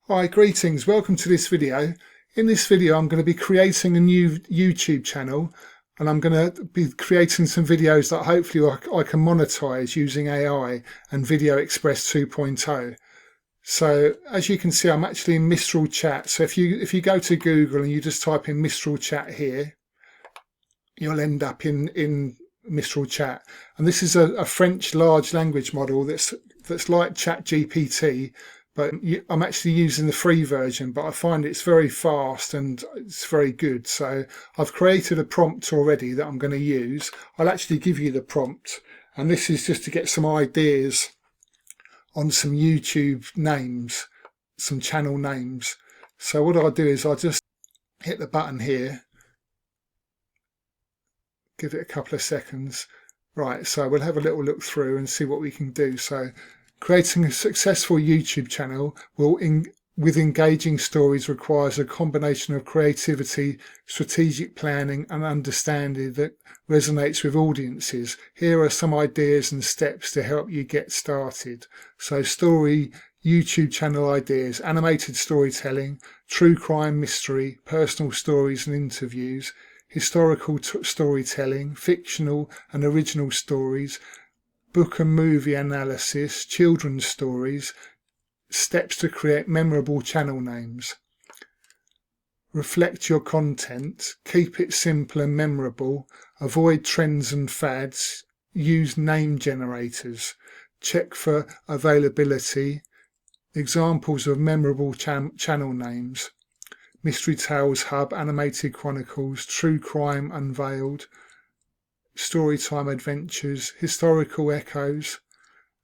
Hi, greetings, welcome to this video. In this video I'm going to be creating a new YouTube channel, and I'm going to be creating some videos that hopefully I can monetize using AI and VideoExpress 2.0. So as you can see, I'm actually in Mistral Chat. So if you go to Google and you just type in Mistral Chat here, you'll end up in Mistral Chat. And this is a French large language model that's like ChatGPT, but I'm actually using the free version, but I find it's very fast and it's very good. So I've created a prompt already that I'm going to use. I'll actually give you the prompt, and this is just to get some ideas on some YouTube names, some channel names. So what I'll do is I'll just hit the button here, give it a couple of seconds. Right, so we'll have a little look through and see what we can do. So creating a successful YouTube channel with engaging stories requires a combination of creativity, strategic planning and understanding that resonates with audiences. Here are some ideas and steps to help you get started. So YouTube channel ideas: animated storytelling, true crime mystery, personal stories and interviews, historical storytelling, fictional and original stories, book and movie analysis, children's stories, steps to create memorable channel names. Reflect your content, keep it simple and memorable, avoid trends and fads, use name generators, check for availability, examples of memorable channel names: Mystery Tales Hub, Animated Chronicles, True Crime Unveiled, Storytime Adventures, Historical Echoes,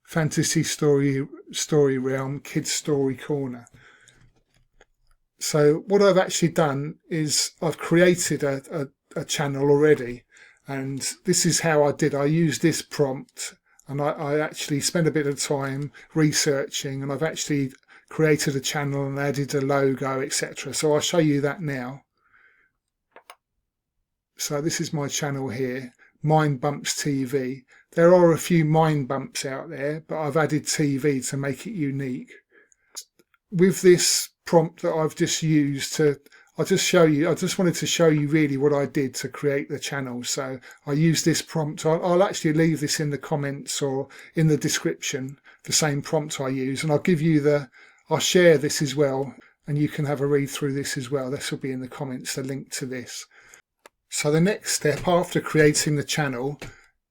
Fantasy Story Realm, Kids Story Corner. So what I've actually done is I've created a channel already, and this is how I did. I used this prompt, and I actually spent a bit of time researching, and I've actually created a channel and added a logo, etc. So I'll show you that now. So this is my channel here, Mind Bumps TV. There are a few Mind Bumps out there, but I've added TV to make it unique. With this prompt that I've just used I just wanted to show you really what I did to create the channel. So I used this prompt. I'll actually leave this in the comments or in the description, the same prompt I use, and I'll share this as well, and you can have a read through this as well. This will be in the comments, the link to this. So the next step after creating the channel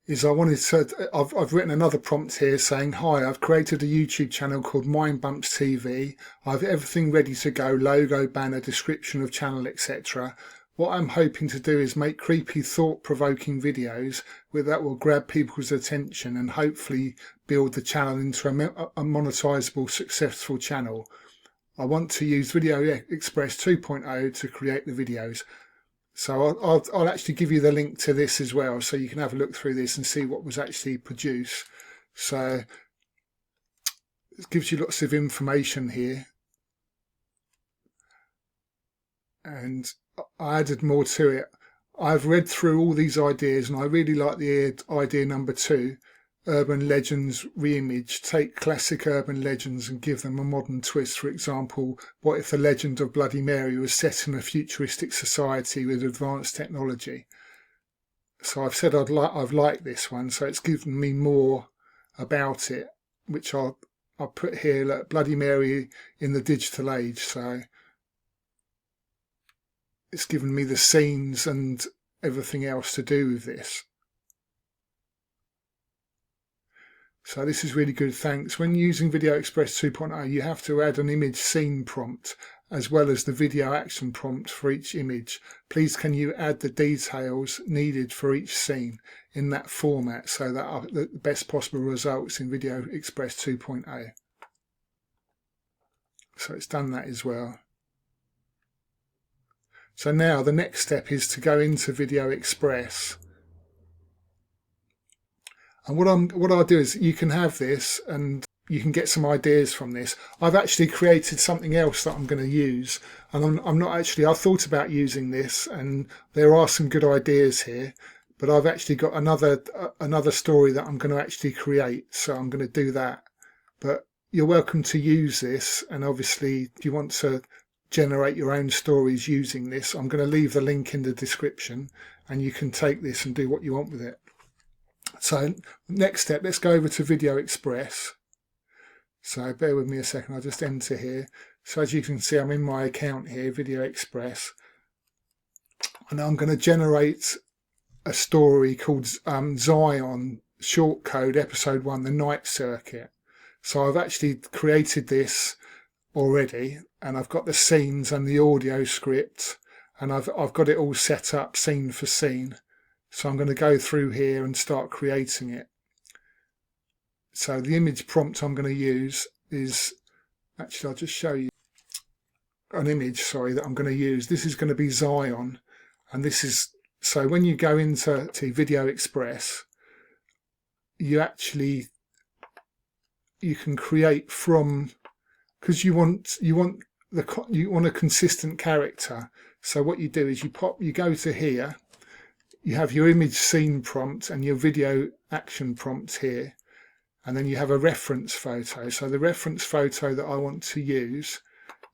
is I've written another prompt here saying, hi, I've created a YouTube channel called Mind Bumps TV. I have everything ready to go: logo, banner, description of channel, etc. What I'm hoping to do is make creepy, thought-provoking videos that will grab people's attention and hopefully build the channel into a monetizable, successful channel. I want to use VideoExpress 2.0 to create the videos. So I'll actually give you the link to this as well, so you can have a look through this and see what was actually produced. So it gives you lots of information here, and I added more to it. I've read through all these ideas, and I really like the idea number 2, urban legends reimage. Take classic urban legends and give them a modern twist. For example, what if the legend of Bloody Mary was set in a futuristic society with advanced technology? So I've said I've liked this one, so it's given me more about it, which I'll put here. Look, Bloody Mary in the digital age. So it's given me the scenes and everything else to do with this. So this is really good, thanks. When using VideoExpress 2.0, you have to add an image scene prompt as well as the video action prompt for each image. Please can you add the details needed for each scene in that format so that are the best possible results in VideoExpress 2.0. So it's done that as well. So now the next step is to go into VideoExpress. And what I'll do is, you can have this and you can get some ideas from this. I've actually created something else that I'm going to use, and I'm not actually, I thought about using this and there are some good ideas here, but I've actually got another story that I'm going to actually create, so I'm going to do that. But you're welcome to use this, and obviously if you want to generate your own stories using this, I'm going to leave the link in the description, and you can take this and do what you want with it. So next step, let's go over to VideoExpress. So bear with me a second, I'll just enter here. So as you can see, I'm in my account here, VideoExpress, and I'm going to generate a story called Zion Shortcode Episode 1, The Night Circuit. So I've actually created this already, and I've got the scenes and the audio script, and I've got it all set up scene for scene. So I'm going to go through here and start creating it. So the image prompt I'm going to use is, actually I'll just show you an image, sorry, that I'm going to use. This is going to be Zion, and this is, so when you go into VideoExpress, you can create from, because you want a consistent character. So what you do is you go to here, you have your image scene prompt and your video action prompt here, and then you have a reference photo. So the reference photo that I want to use,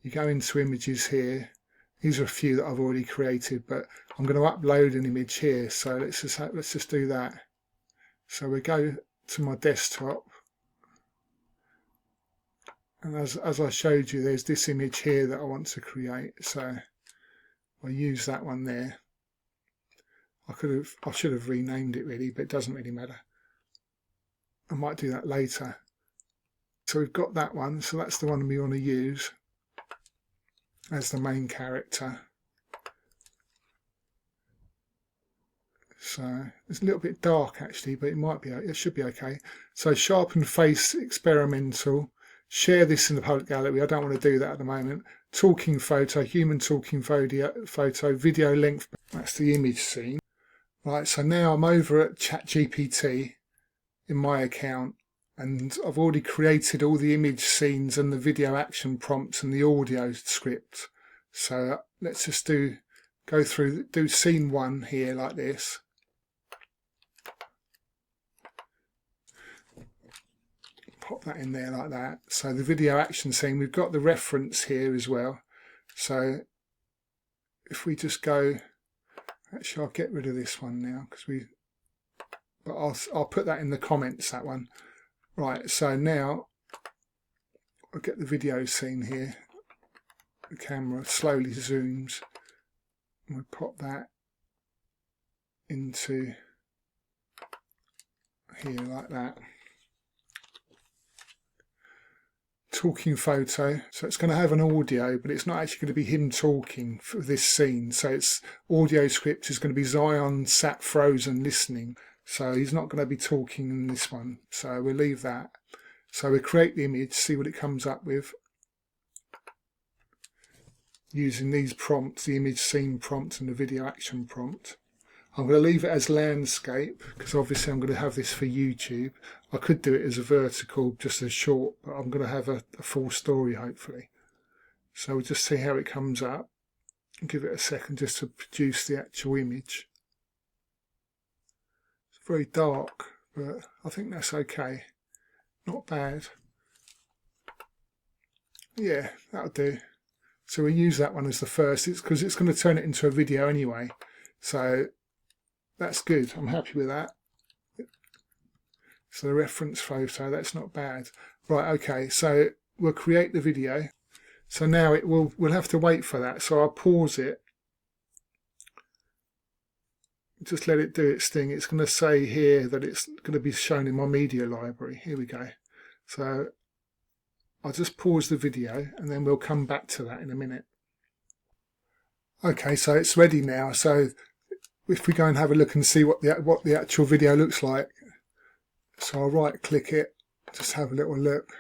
you go into images here. These are a few that I've already created, but I'm going to upload an image here. So let's just do that. So we go to my desktop, and as I showed you, there's this image here that I want to create. So I'll use that one there. I should have renamed it really, but it doesn't really matter. I might do that later. So we've got that one, so that's the one we want to use as the main character. So it's a little bit dark actually, but it should be okay. So sharpen face experimental. Share this in the public gallery. I don't want to do that at the moment. Talking photo, human talking photo, video length. That's the image scene. Right, so now I'm over at ChatGPT in my account, and I've already created all the image scenes and the video action prompts and the audio script. So let's just do scene 1 here like this. Pop that in there like that. So the video action scene, we've got the reference here as well. So if we just go, actually I'll get rid of this one now but I'll put that in the comments, that one. Right, so now I'll get the video scene here. The camera slowly zooms, and we pop that into here like that. Talking photo, so it's going to have an audio, but it's not actually going to be him talking for this scene. So its audio script is going to be Zion sat frozen listening, so he's not going to be talking in this one, so we'll leave that. So we create the image, see what it comes up with using these prompts, the image scene prompt and the video action prompt. I'm going to leave it as landscape because obviously I'm going to have this for YouTube. I could do it as a vertical, just as short, but I'm going to have a full story hopefully. So we'll just see how it comes up. Give it a second just to produce the actual image. It's very dark, but I think that's okay. Not bad. Yeah, that'll do. So we'll use that one as the first, because it's going to turn it into a video anyway. So that's good, I'm happy with that. So the reference photo, that's not bad. Right, okay, so we'll create the video. So now we'll have to wait for that. So I'll pause it. Just let it do its thing. It's going to say here that it's going to be shown in my media library. Here we go. So I'll just pause the video and then we'll come back to that in a minute. Okay, so it's ready now. So if we go and have a look and see what the actual video looks like. So I'll right click it, just have a little look.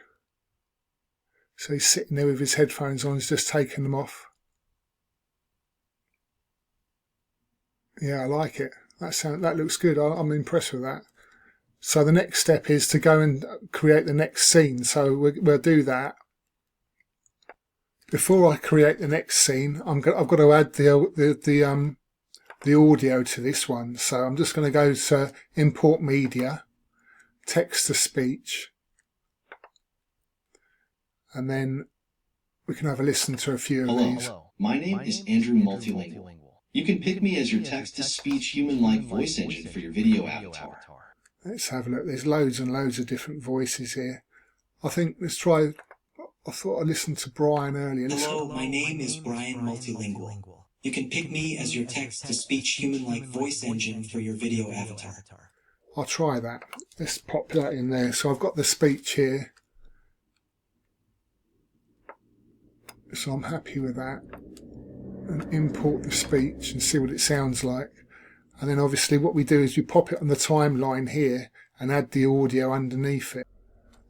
So he's sitting there with his headphones on, he's just taken them off. Yeah, I like it. That looks good. I'm impressed with that. So the next step is to go and create the next scene. So we'll do that. Before I create the next scene, I've got to add the audio to this one. So I'm just going to go to import media, text to speech. and then we can have a listen to a few of Hello, these. my name is Andrew Multilingual. You can pick me as your text-to-speech human-like voice engine for your video avatar. Let's have a look. There's loads and loads of different voices here. I think let's try. I thought I listened to Brian earlier. Hello, my name is Brian Multilingual. You can pick me as your text-to-speech human-like voice engine for your video avatar. I'll try that. Let's pop that in there. So I've got the speech here. So I'm happy with that. And import the speech and see what it sounds like. And then obviously what we do is we pop it on the timeline here and add the audio underneath it.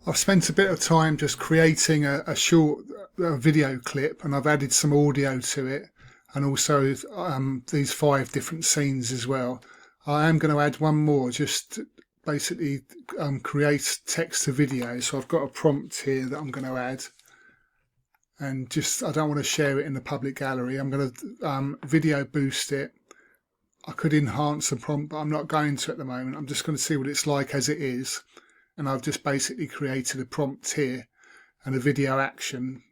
I've spent a bit of time just creating a short video clip, and I've added some audio to it, and also these 5 different scenes as well. I am going to add one more, just basically create text to video. So I've got a prompt here that I'm going to add, and just I don't want to share it in the public gallery. I'm going to video boost it. I could enhance the prompt, but I'm not going to at the moment. I'm just going to see what it's like as it is. And I've just basically created a prompt here and a video action.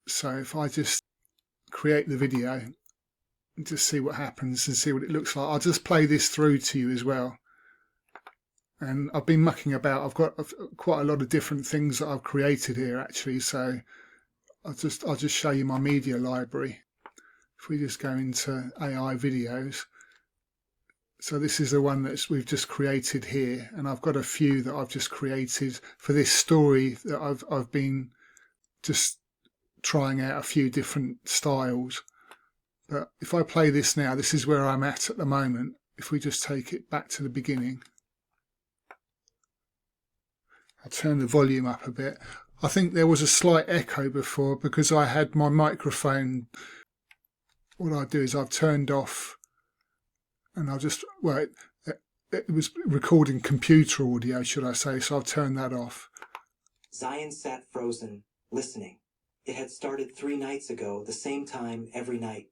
So if I just create the video and just see what happens and see what it looks like, I'll just play this through to you as well. And I've been mucking about. I've got quite a lot of different things that I've created here actually. So I'll just show you my media library. If we just go into AI videos. So this is the one that we've just created here, and I've got a few that I've just created for this story that I've been just trying out a few different styles. But if I play this now, this is where I'm at the moment. If we just take it back to the beginning, I'll turn the volume up a bit. I think there was a slight echo before because I had my microphone. What I do is I've turned off. And I'll just, well, it was recording computer audio, should I say, so I've turned that off. Zion sat frozen, listening. It had started 3 nights ago, the same time every night.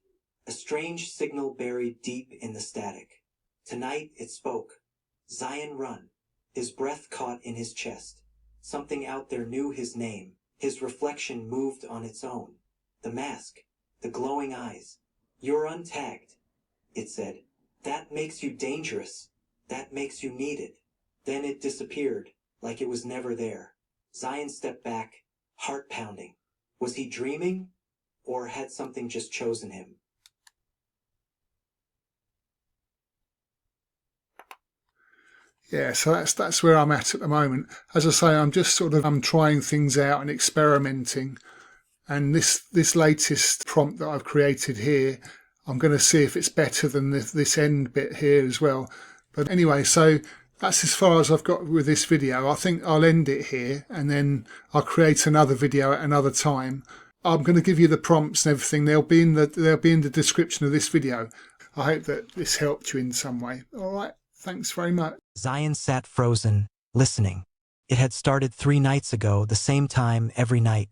A strange signal buried deep in the static. Tonight it spoke. Zion run. His breath caught in his chest. Something out there knew his name. His reflection moved on its own. The mask. The glowing eyes. You're untagged, it said. That makes you dangerous. That makes you needed. Then it disappeared, like it was never there. Zion stepped back, heart pounding. Was he dreaming, or had something just chosen him? Yeah, so that's where I'm at the moment. As I say, I'm just sort of trying things out and experimenting. And this latest prompt that I've created here, I'm going to see if it's better than this end bit here as well. But anyway, so that's as far as I've got with this video. I think I'll end it here and then I'll create another video at another time. I'm going to give you the prompts and everything. They'll be in the description of this video. I hope that this helped you in some way. All right, thanks very much. Zion sat frozen, listening. It had started 3 nights ago, the same time every night.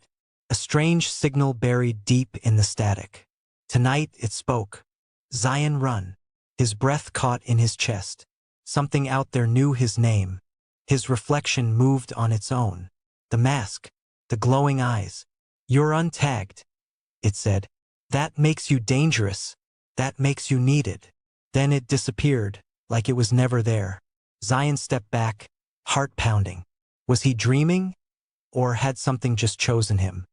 A strange signal buried deep in the static. Tonight it spoke. Zion run. His breath caught in his chest. Something out there knew his name. His reflection moved on its own. The mask. The glowing eyes. You're untagged, it said. That makes you dangerous. That makes you needed. Then it disappeared, like it was never there. Zion stepped back, heart pounding. Was he dreaming? Or had something just chosen him?